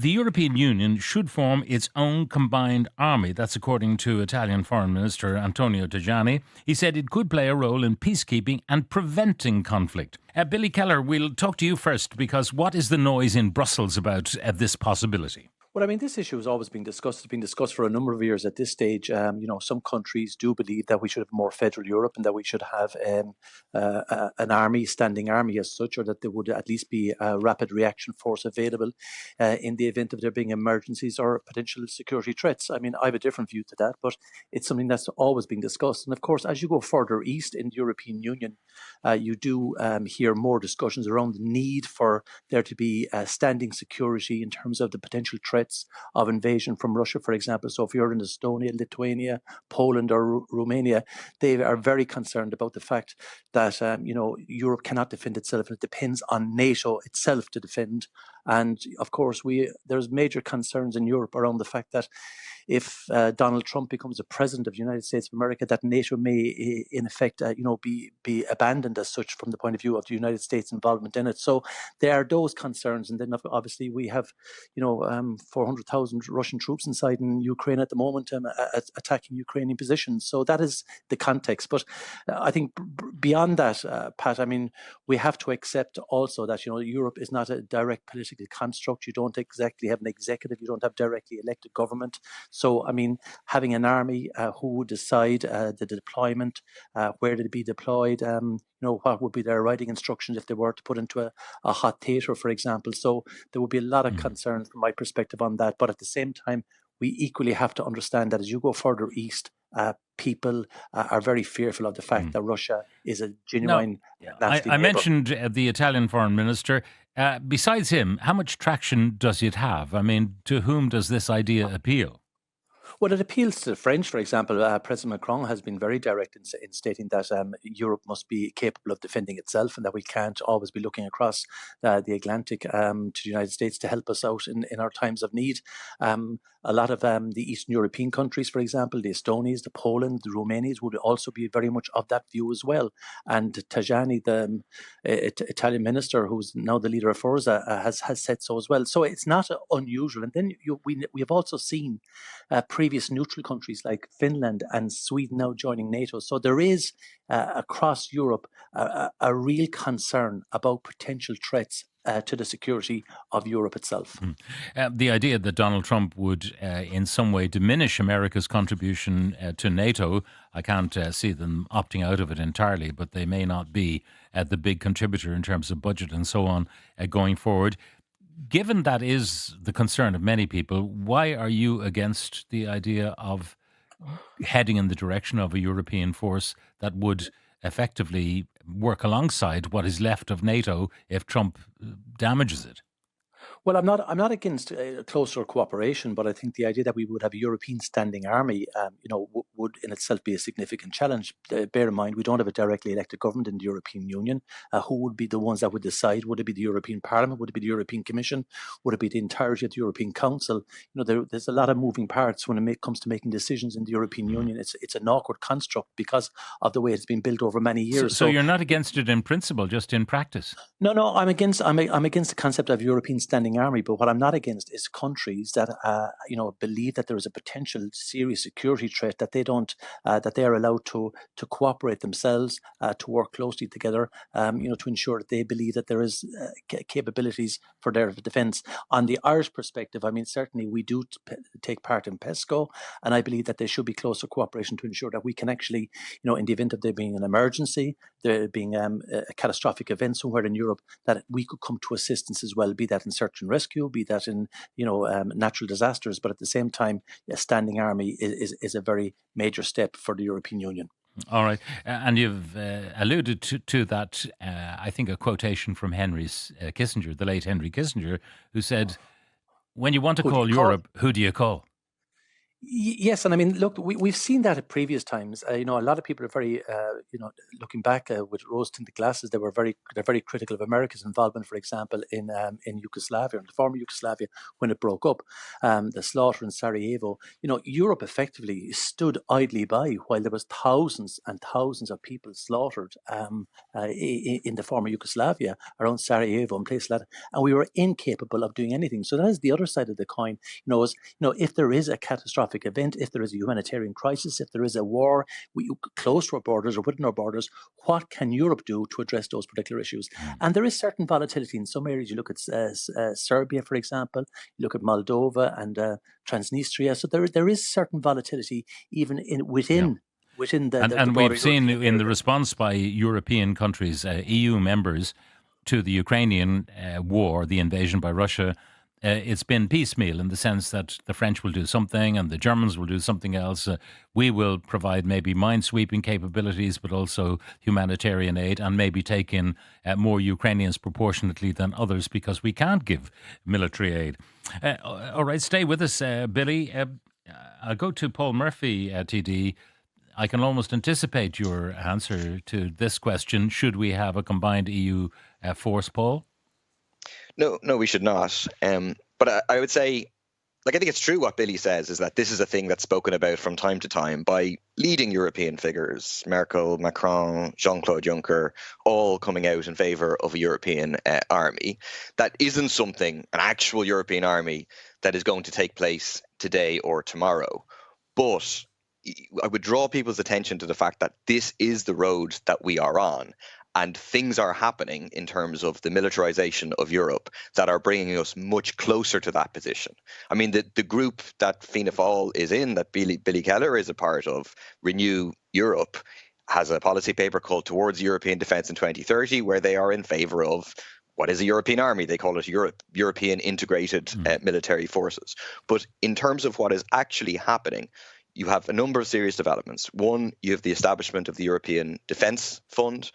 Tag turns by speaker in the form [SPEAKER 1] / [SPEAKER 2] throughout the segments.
[SPEAKER 1] The European Union should form its own combined army. That's according to Italian Foreign Minister Antonio Tajani. He said it could play a role in peacekeeping and preventing conflict. Billy Kelleher, we'll talk to you first, because what is the noise in Brussels about this possibility?
[SPEAKER 2] Well, I mean, this issue has always been discussed. It's been discussed for a number of years at this stage. Some countries do believe that we should have more federal Europe and that we should have an army, standing army as such, or that there would at least be a rapid reaction force available in the event of there being emergencies or potential security threats. I mean, I have a different view to that, but it's something that's always been discussed. And of course, as you go further east in the European Union, you do hear more discussions around the need for there to be standing security in terms of the potential threats of invasion from Russia, for example. So if you're in Estonia, Lithuania, Poland or Romania, they are very concerned about the fact that Europe cannot defend itself, and it depends on NATO itself to defend. And of course, there's major concerns in Europe around the fact that if Donald Trump becomes the president of the United States of America, that NATO may, in effect, be abandoned as such from the point of view of the United States' involvement in it. So there are those concerns, and then obviously we have, 400,000 Russian troops inside in Ukraine at the moment, attacking Ukrainian positions. So that is the context. But I think beyond that, Pat, I mean, we have to accept also that Europe is not a direct political construct. You don't exactly have an executive. You don't have directly elected government. So, I mean, having an army who would decide the deployment, where they'd be deployed, what would be their riding instructions if they were to put into a hot theatre, for example. So there would be a lot of concerns from my perspective on that. But at the same time, we equally have to understand that as you go further east, people are very fearful of the fact that Russia is a genuine nasty
[SPEAKER 1] I
[SPEAKER 2] neighbour.
[SPEAKER 1] mentioned the Italian foreign minister. Besides him, how much traction does it have? I mean, to whom does this idea appeal?
[SPEAKER 2] Well, it appeals to the French, for example. President Macron has been very direct in stating that Europe must be capable of defending itself, and that we can't always be looking across the Atlantic to the United States to help us out in our times of need. A lot of the Eastern European countries, for example, the Estonians, the Poland, the Romanians, would also be very much of that view as well. And Tajani, the Italian minister, who's now the leader of Forza, has said so as well. So it's not unusual. And then we have also seen previous neutral countries like Finland and Sweden now joining NATO. So there is across Europe a real concern about potential threats to the security of Europe itself.
[SPEAKER 1] The idea that Donald Trump would in some way diminish America's contribution to NATO, I can't see them opting out of it entirely, but they may not be the big contributor in terms of budget and so on going forward. Given that is the concern of many people, why are you against the idea of heading in the direction of a European force that would effectively work alongside what is left of NATO if Trump damages it?
[SPEAKER 2] Well, I'm not against closer cooperation, but I think the idea that we would have a European standing army, would in itself be a significant challenge. Bear in mind, we don't have a directly elected government in the European Union. Who would be the ones that would decide? Would it be the European Parliament? Would it be the European Commission? Would it be the entirety of the European Council? There's a lot of moving parts when it comes to making decisions in the European Union. It's an awkward construct because of the way it's been built over many years.
[SPEAKER 1] So you're not against it in principle, just in practice?
[SPEAKER 2] No, I'm against the concept of European standing army, but what I'm not against is countries that believe that there is a potential serious security threat, that they don't that they are allowed to cooperate themselves, to work closely together, to ensure that they believe that there is capabilities for their defence. On the Irish perspective, I mean, certainly we do take part in PESCO, and I believe that there should be closer cooperation to ensure that we can actually, in the event of there being an emergency, there being a catastrophic event somewhere in Europe, that we could come to assistance as well, be that in search and rescue, be that in natural disasters. But at the same time, a standing army is a very major step for the European Union.
[SPEAKER 1] All right. And you've alluded to that, I think a quotation from Henry Kissinger, the late Henry Kissinger, who said, when you want to call Europe, who do you call?
[SPEAKER 2] Yes, and I mean, look, we've seen that at previous times. A lot of people are very, looking back with rose-tinted glasses, they're very critical of America's involvement, for example, in Yugoslavia, in the former Yugoslavia, when it broke up, the slaughter in Sarajevo. Europe effectively stood idly by while there was thousands and thousands of people slaughtered in the former Yugoslavia around Sarajevo and places like that, and we were incapable of doing anything. So that is the other side of the coin. If there is a catastrophic event, if there is a humanitarian crisis, if there is a war close to our borders or within our borders, what can Europe do to address those particular issues? And there is certain volatility in some areas. You look at Serbia, for example, you look at Moldova and Transnistria. So there is certain volatility even
[SPEAKER 1] Yeah.
[SPEAKER 2] within the
[SPEAKER 1] And
[SPEAKER 2] broader
[SPEAKER 1] we've seen
[SPEAKER 2] European
[SPEAKER 1] in the
[SPEAKER 2] area.
[SPEAKER 1] response by European countries, EU members, to the Ukrainian war, the invasion by Russia, it's been piecemeal in the sense that the French will do something and the Germans will do something else. We will provide maybe mine-sweeping capabilities, but also humanitarian aid, and maybe take in more Ukrainians proportionately than others because we can't give military aid. All right, stay with us, Billy. I'll go to Paul Murphy, TD. I can almost anticipate your answer to this question. Should we have a combined EU force, Paul?
[SPEAKER 3] No, no, we should not. But I would say, I think it's true what Billy says is that this is a thing that's spoken about from time to time by leading European figures, Merkel, Macron, Jean-Claude Juncker, all coming out in favor of a European army. That isn't something, an actual European army, that is going to take place today or tomorrow. But I would draw people's attention to the fact that this is the road that we are on. And things are happening in terms of the militarization of Europe that are bringing us much closer to that position. I mean, the group that Fianna Fáil is in, that Billy Kelleher is a part of, Renew Europe, has a policy paper called Towards European Defence in 2030, where they are in favour of what is a European army. They call it European integrated military forces. But in terms of what is actually happening, you have a number of serious developments. One, you have the establishment of the European Defence Fund,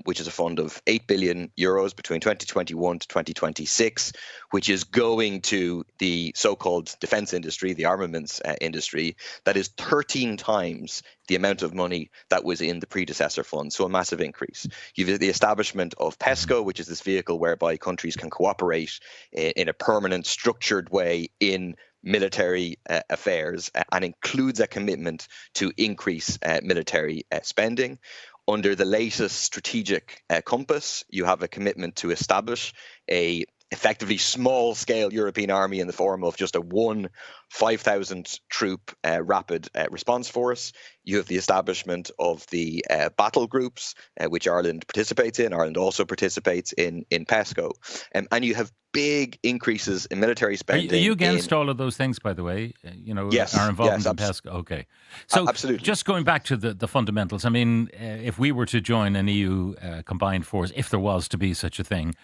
[SPEAKER 3] which is a fund of 8 billion euros between 2021 to 2026, which is going to the so-called defence industry, the armaments industry, that is 13 times the amount of money that was in the predecessor fund. So a massive increase. You have the establishment of PESCO, which is this vehicle whereby countries can cooperate in a permanent, structured way in military affairs, and includes a commitment to increase military spending. Under the latest strategic compass, you have a commitment to establish a effectively small-scale European army in the form of just a 5,000 troop rapid response force. You have the establishment of the battle groups, which Ireland participates in. Ireland also participates in PESCO. And you have big increases in military spending.
[SPEAKER 1] Are you against all of those things, by the way?
[SPEAKER 3] Yes,
[SPEAKER 1] our involvement in
[SPEAKER 3] yes,
[SPEAKER 1] PESCO? Okay. So
[SPEAKER 3] absolutely.
[SPEAKER 1] Just going back to the fundamentals, I mean, if we were to join an EU combined force, if there was to be such a thing,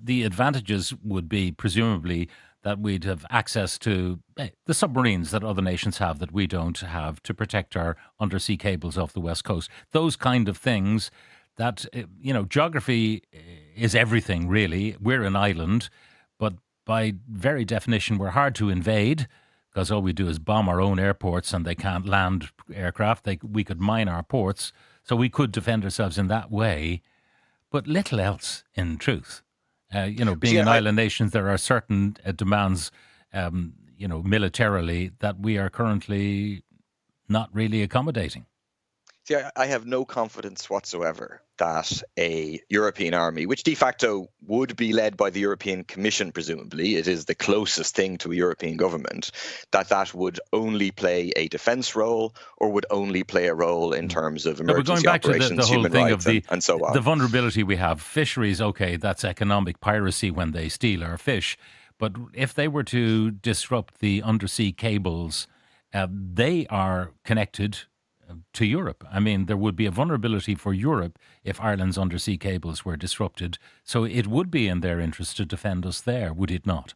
[SPEAKER 1] the advantages would be presumably that we'd have access to the submarines that other nations have that we don't have to protect our undersea cables off the west coast. Those kind of things that, geography is everything, really. We're an island, but by very definition, we're hard to invade because all we do is bomb our own airports and they can't land aircraft. We could mine our ports, so we could defend ourselves in that way, but little else in truth. Being an island nation, there are certain demands, militarily that we are currently not really accommodating.
[SPEAKER 3] See, I have no confidence whatsoever that a European army, which de facto would be led by the European Commission, presumably, it is the closest thing to a European government, that would only play a defence role or would only play a role in terms of emergency operations, human rights, and so on.
[SPEAKER 1] The vulnerability we have, fisheries, okay, that's economic piracy when they steal our fish. But if they were to disrupt the undersea cables, they are connected to Europe. I mean, there would be a vulnerability for Europe if Ireland's undersea cables were disrupted. So it would be in their interest to defend us there, would it not?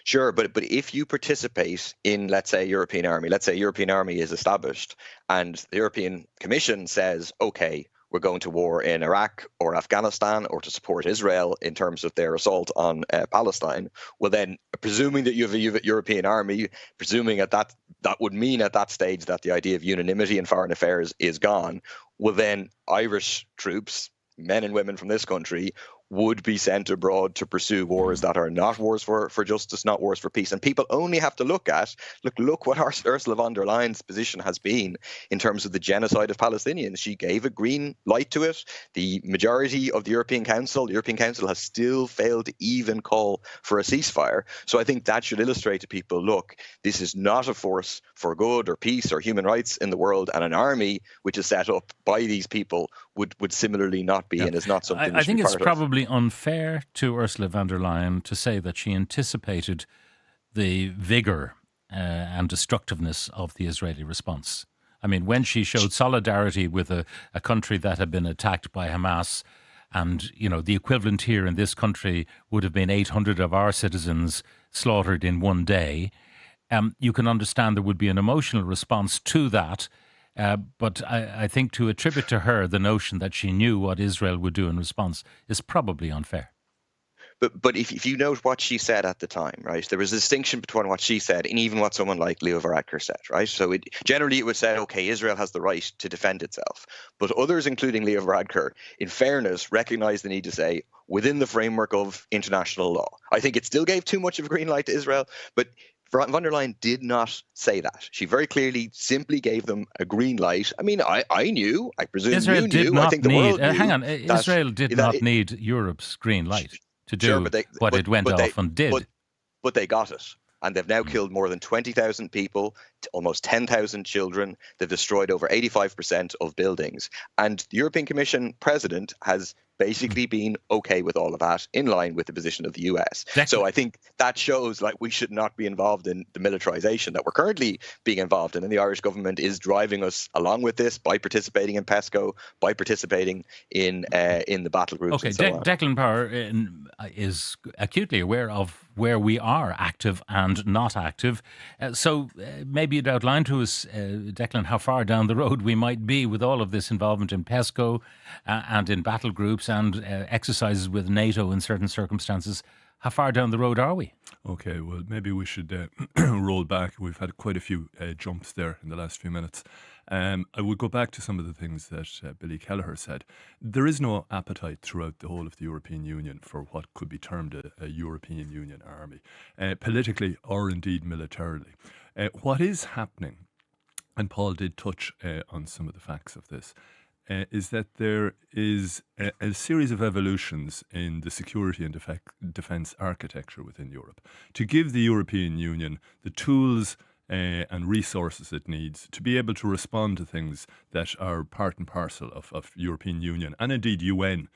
[SPEAKER 3] Sure, but if you participate in, let's say, European army, let's say European army is established and the European Commission says, okay, we're going to war in Iraq or Afghanistan or to support Israel in terms of their assault on Palestine, well then, presuming that you have a European army, presuming at that that would mean at that stage that the idea of unanimity in foreign affairs is gone. Well, then Irish troops, men and women from this country, would be sent abroad to pursue wars that are not wars for justice, not wars for peace. And people only have to look what Ursula von der Leyen's position has been in terms of the genocide of Palestinians. She gave a green light to it. The majority of the European Council has still failed to even call for a ceasefire. So I think that should illustrate to people, look, this is not a force for good or peace or human rights in the world, and an army which is set up by these people would similarly not be, and is not something
[SPEAKER 1] I think it's probably
[SPEAKER 3] of.
[SPEAKER 1] unfair to Ursula von der Leyen to say that she anticipated the vigour and destructiveness of the Israeli response. I mean, when she showed solidarity with a country that had been attacked by Hamas, and, you know, the equivalent here in this country would have been 800 of our citizens slaughtered in one day, you can understand there would be an emotional response to that. But I think to attribute to her the notion that she knew what Israel would do in response is probably unfair.
[SPEAKER 3] But if you note what she said at the time, right, there was a distinction between what she said and even what someone like Leo Varadkar said, right? So generally it was said, okay, Israel has the right to defend itself. But others, including Leo Varadkar, in fairness, recognized the need to say, within the framework of international law. I think it still gave too much of a green light to Israel, but von der Leyen did not say that. She very clearly simply gave them a green light. I mean, I knew, I presume
[SPEAKER 1] Israel
[SPEAKER 3] you
[SPEAKER 1] did
[SPEAKER 3] knew,
[SPEAKER 1] not
[SPEAKER 3] I think the world knew.
[SPEAKER 1] hang on, Israel did not need Europe's green light to do what it went off and did.
[SPEAKER 3] But they got it. And they've now killed more than 20,000 people, almost 10,000 children. They've destroyed over 85% of buildings. And the European Commission president has basically been okay with all of that, in line with the position of the US. So I think that shows like we should not be involved in the militarization that we're currently being involved in. And the Irish government is driving us along with this by participating in PESCO, by participating in the battle groups.
[SPEAKER 1] Okay,
[SPEAKER 3] and so on.
[SPEAKER 1] Declan Power is acutely aware of where we are active and not active. So maybe you'd outline to us, Declan, how far down the road we might be with all of this involvement in PESCO and in battle groups and exercises with NATO in certain circumstances. How far down the road are we?
[SPEAKER 4] Okay, well, maybe we should roll back. We've had quite a few jumps there in the last few minutes. I would go back to some of the things that Billy Kelleher said. There is no appetite throughout the whole of the European Union for what could be termed a European Union army, politically or indeed militarily. What is happening, and Paul did touch on some of the facts of this, is that there is a series of evolutions in the security and defence architecture within Europe to give the European Union the tools and resources it needs to be able to respond to things that are part and parcel of European Union and indeed UN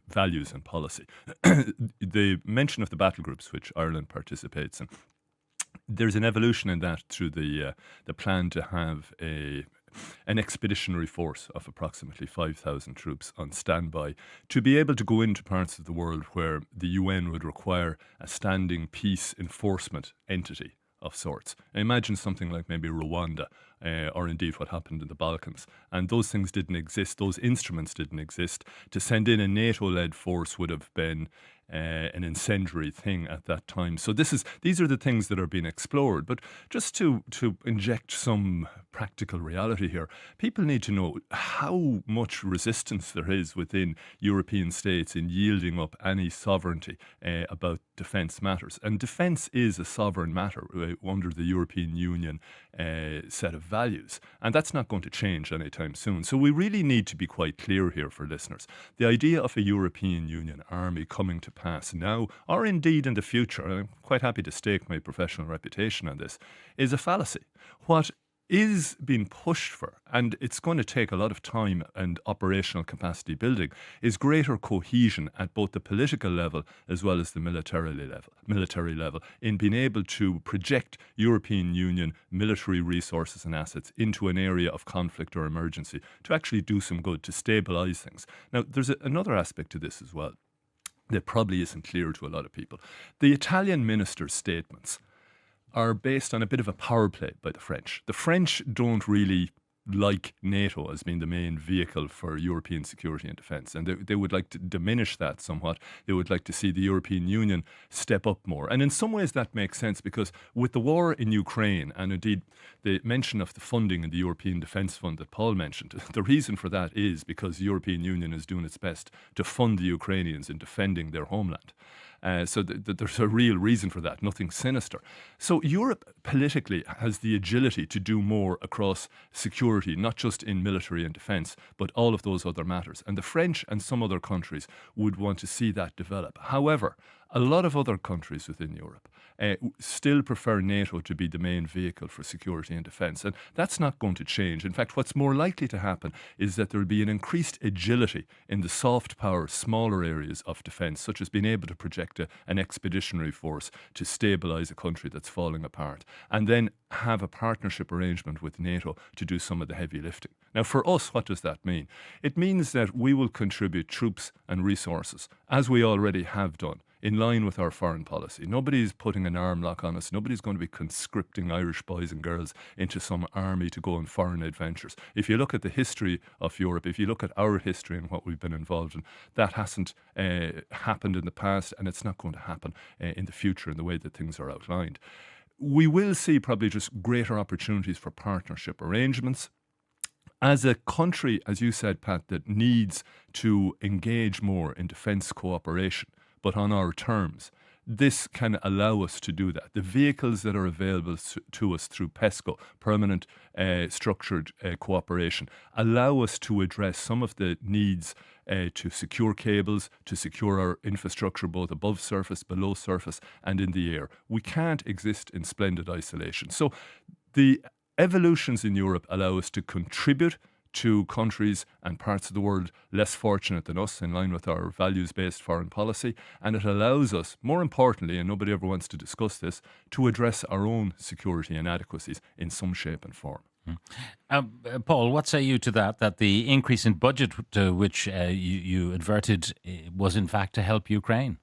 [SPEAKER 4] values and policy. The mention of the battle groups, which Ireland participates in, there's an evolution in that through the plan to have an expeditionary force of approximately 5,000 troops on standby to be able to go into parts of the world where the UN would require a standing peace enforcement entity of sorts. Imagine something like maybe Rwanda or indeed what happened in the Balkans. And those things didn't exist. Those instruments didn't exist. To send in a NATO-led force would have been an incendiary thing at that time. So these are the things that are being explored. But just to inject some practical reality here, people need to know how much resistance there is within European states in yielding up any sovereignty about defence matters. And defence is a sovereign matter under the European Union set of values. And that's not going to change anytime soon. So we really need to be quite clear here for listeners. The idea of a European Union army coming to pass now, or indeed in the future, and I'm quite happy to stake my professional reputation on this, is a fallacy. What is being pushed for, and it's going to take a lot of time and operational capacity building, is greater cohesion at both the political level as well as the military level in being able to project European Union military resources and assets into an area of conflict or emergency to actually do some good, to stabilise things. Now, there's another aspect to this as well that probably isn't clear to a lot of people. The Italian minister's statements are based on a bit of a power play by the French. The French don't really like NATO as being the main vehicle for European security and defence. And they would like to diminish that somewhat. They would like to see the European Union step up more. And in some ways that makes sense, because with the war in Ukraine, and indeed the mention of the funding in the European Defence Fund that Paul mentioned, the reason for that is because the European Union is doing its best to fund the Ukrainians in defending their homeland. So there's a real reason for that, nothing sinister. So Europe politically has the agility to do more across security, not just in military and defence, but all of those other matters. And the French and some other countries would want to see that develop. However, a lot of other countries within Europe still prefer NATO to be the main vehicle for security and defence. And that's not going to change. In fact, what's more likely to happen is that there will be an increased agility in the soft power, smaller areas of defence, such as being able to project an expeditionary force to stabilise a country that's falling apart, and then have a partnership arrangement with NATO to do some of the heavy lifting. Now, for us, what does that mean? It means that we will contribute troops and resources, as we already have done, in line with our foreign policy. Nobody's putting an arm lock on us. Nobody's going to be conscripting Irish boys and girls into some army to go on foreign adventures. If you look at the history of Europe, if you look at our history and what we've been involved in, that hasn't happened in the past, and it's not going to happen in the future in the way that things are outlined. We will see probably just greater opportunities for partnership arrangements. As a country, as you said, Pat, that needs to engage more in defence cooperation, but on our terms, this can allow us to do that. The vehicles that are available to us through PESCO, permanent structured cooperation, allow us to address some of the needs to secure cables, to secure our infrastructure both above surface, below surface, and in the air. We can't exist in splendid isolation. So the evolutions in Europe allow us to contribute to countries and parts of the world less fortunate than us, in line with our values-based foreign policy, and it allows us, more importantly, and nobody ever wants to discuss this, to address our own security inadequacies in some shape and form.
[SPEAKER 1] Paul, what say you to that the increase in budget to which you adverted was in fact to help Ukraine?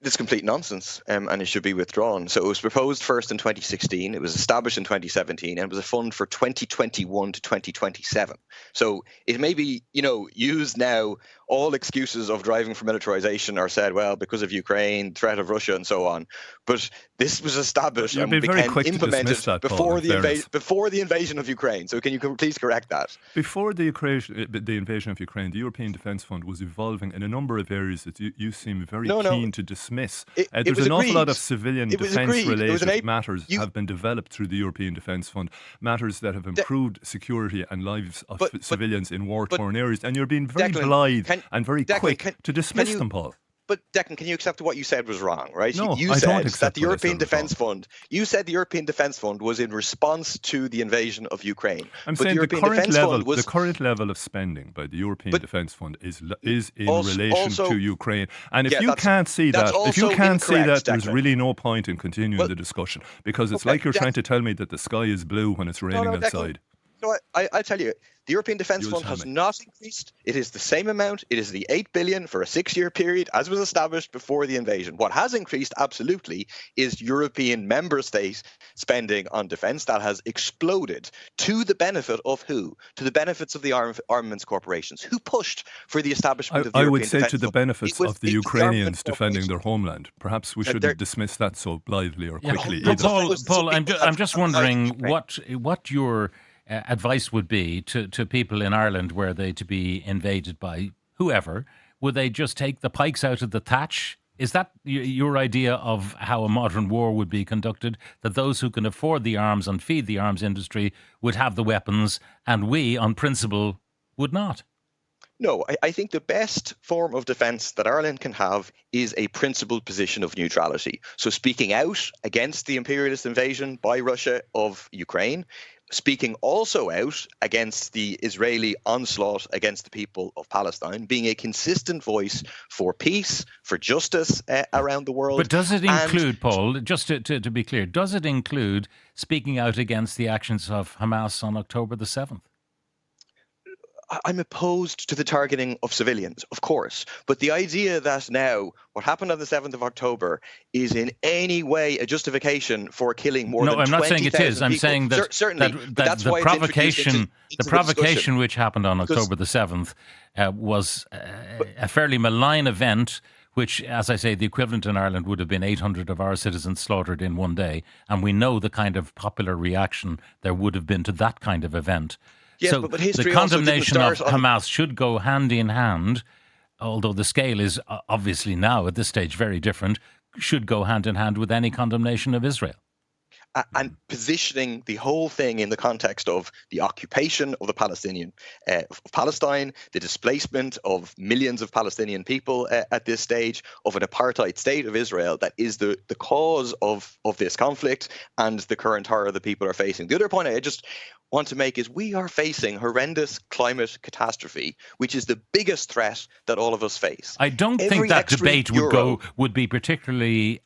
[SPEAKER 3] It's complete nonsense, and it should be withdrawn. So it was proposed first in 2016, it was established in 2017, and it was a fund for 2021 to 2027. So it may be, used now. All excuses of driving for militarization are said, well, because of Ukraine, threat of Russia, and so on. But this was established and became implemented before the invasion of Ukraine. So can you please correct that?
[SPEAKER 4] Before the invasion of Ukraine, the European Defence Fund was evolving in a number of areas that you seem very keen to dismiss. There's an awful lot of civilian defence-related matters have been developed through the European Defence Fund, matters that have improved security and lives of civilians in war-torn areas, and you're being very blithe and very quick to dismiss them, Paul.
[SPEAKER 3] But Declan, can you accept what you said was wrong, right?
[SPEAKER 4] No,
[SPEAKER 3] you said that the European Defence Fund. You said the European Defence Fund was in response to the invasion of Ukraine.
[SPEAKER 4] I'm saying the current level of spending by the European Defence Fund is in relation to Ukraine. And if you can't see that, there's really no point in continuing the discussion, because it's like you're trying to tell me that the sky is blue when it's raining outside.
[SPEAKER 3] So I tell you, the European Defence Fund has not increased. It is the same amount. It is the 8 billion for a 6-year period, as was established before the invasion. What has increased, absolutely, is European member state spending on defence. That has exploded to the benefit of who? To the benefits of the armaments corporations, who pushed for the establishment of the European Defence Fund.
[SPEAKER 4] I would say to the benefits of the Ukrainians defending their homeland. Perhaps we shouldn't dismiss that so blithely or quickly.
[SPEAKER 1] Paul, I'm just wondering what your advice would be to people in Ireland were they to be invaded by whoever. Would they just take the pikes out of the thatch? Is that your idea of how a modern war would be conducted? That those who can afford the arms and feed the arms industry would have the weapons, and we, on principle, would not?
[SPEAKER 3] No, I think the best form of defence that Ireland can have is a principled position of neutrality. So speaking out against the imperialist invasion by Russia of Ukraine, speaking also out against the Israeli onslaught against the people of Palestine, being a consistent voice for peace, for justice around the world.
[SPEAKER 1] But does it include, Paul, just to be clear, does it include speaking out against the actions of Hamas on October the 7th?
[SPEAKER 3] I'm opposed to the targeting of civilians, of course. But the idea that now what happened on the 7th of October is in any way a justification for killing more
[SPEAKER 1] No,
[SPEAKER 3] than
[SPEAKER 1] I'm not saying
[SPEAKER 3] 20,000
[SPEAKER 1] it is. I'm
[SPEAKER 3] people.
[SPEAKER 1] saying that
[SPEAKER 3] Certainly, but that's
[SPEAKER 1] the
[SPEAKER 3] why it's introduced into
[SPEAKER 1] the
[SPEAKER 3] the discussion.
[SPEAKER 1] provocation which happened on
[SPEAKER 3] Because,
[SPEAKER 1] October the 7th was a fairly malign event, which, as I say, the equivalent in Ireland would have been 800 of our citizens slaughtered in one day. And we know the kind of popular reaction there would have been to that kind of event.
[SPEAKER 3] yes,
[SPEAKER 1] So
[SPEAKER 3] but
[SPEAKER 1] the
[SPEAKER 3] history also didn't
[SPEAKER 1] condemnation of
[SPEAKER 3] start on.
[SPEAKER 1] Hamas should go hand in hand, although the scale is obviously now at this stage very different, should go hand in hand with any condemnation of Israel.
[SPEAKER 3] And positioning the whole thing in the context of the occupation of the of Palestine, the displacement of millions of Palestinian people at this stage, of an apartheid state of Israel that is the cause of this conflict and the current horror that people are facing. The other point I just want to make is we are facing horrendous climate catastrophe, which is the biggest threat that all of us face.
[SPEAKER 1] I don't think that debate would be particularly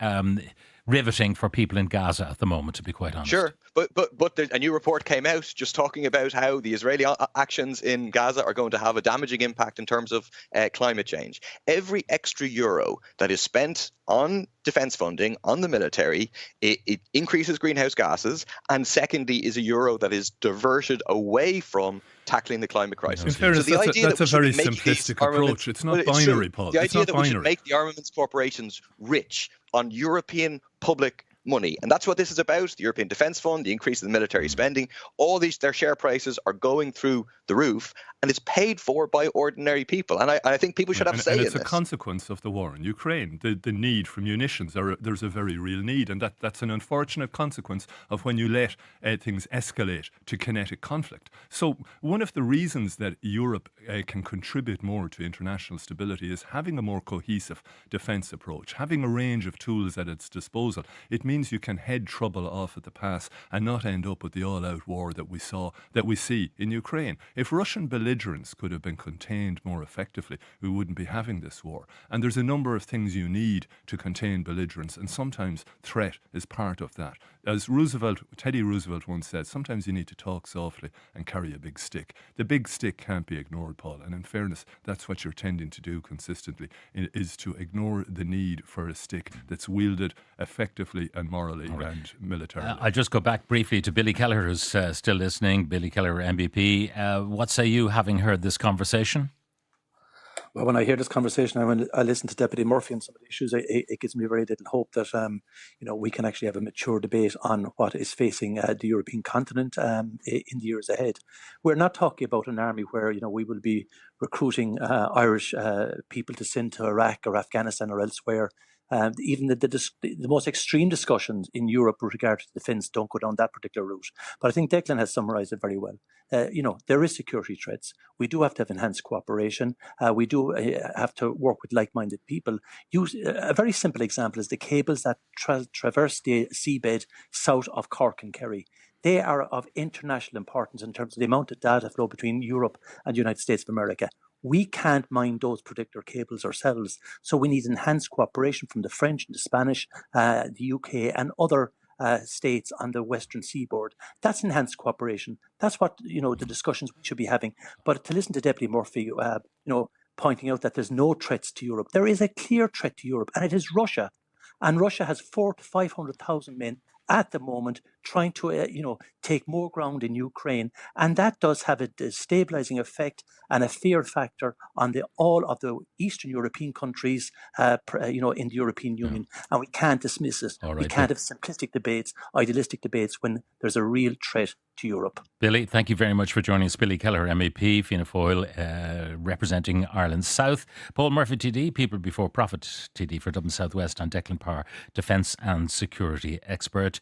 [SPEAKER 1] riveting for people in Gaza at the moment, to be quite honest.
[SPEAKER 3] Sure, but a new report came out just talking about how the Israeli actions in Gaza are going to have a damaging impact in terms of climate change. Every extra euro that is spent on defence funding, on the military, it increases greenhouse gases, and secondly is a euro that is diverted away from tackling the climate crisis.
[SPEAKER 4] In fairness,
[SPEAKER 3] so
[SPEAKER 4] that's a very simplistic approach. It's not binary, Paul.
[SPEAKER 3] The idea
[SPEAKER 4] that
[SPEAKER 3] we should make the armaments corporations rich on European public money. And that's what this is about. The European Defence Fund, the increase in the military spending, all these, their share prices are going through the roof, and it's paid for by ordinary people. And I think people should have say in this.
[SPEAKER 4] And it's a consequence of the war in Ukraine. The need for munitions, there's a very real need, and that's an unfortunate consequence of when you let things escalate to kinetic conflict. So one of the reasons that Europe can contribute more to international stability is having a more cohesive defence approach, having a range of tools at its disposal. It means you can head trouble off at the pass and not end up with the all-out war that we see in Ukraine. If Russian belligerence could have been contained more effectively, we wouldn't be having this war. And there's a number of things you need to contain belligerence, and sometimes threat is part of that. As Teddy Roosevelt once said, sometimes you need to talk softly and carry a big stick. The big stick can't be ignored, Paul, and in fairness, that's what you're tending to do consistently, is to ignore the need for a stick that's wielded effectively and morally and militarily.
[SPEAKER 1] I'll just go back briefly to Billy Kelleher, who's still listening. Billy Kelleher, MBP. What say you, having heard this conversation?
[SPEAKER 2] Well, when I hear this conversation, when I listen to Deputy Murphy on some of the issues, it gives me very little hope that we can actually have a mature debate on what is facing the European continent in the years ahead. We're not talking about an army where we will be recruiting Irish people to send to Iraq or Afghanistan or elsewhere. Even the most extreme discussions in Europe with regard to defence don't go down that particular route. But I think Declan has summarised it very well. There is security threats. We do have to have enhanced cooperation. We do have to work with like-minded people. A very simple example is the cables that traverse the seabed south of Cork and Kerry. They are of international importance in terms of the amount of data flow between Europe and the United States of America. We can't mine those particular cables ourselves, so we need enhanced cooperation from the French, the Spanish, the UK, and other states on the western seaboard. That's enhanced cooperation. That's what the discussions we should be having. But to listen to Deputy Murphy, pointing out that there's no threats to Europe, there is a clear threat to Europe, and it is Russia. And Russia has 400,000 to 500,000 men at the moment trying to, take more ground in Ukraine. And that does have a destabilizing effect and a fear factor on all of the Eastern European countries, in the European Union. And we can't dismiss it.
[SPEAKER 1] Right,
[SPEAKER 2] we can't have simplistic debates, idealistic debates when there's a real threat to Europe.
[SPEAKER 1] Billy, thank you very much for joining us. Billy Kelleher, MEP, Fianna Fáil, representing Ireland South. Paul Murphy, TD, People Before Profit, TD for Dublin South West, and Declan Power, Defence and Security Expert.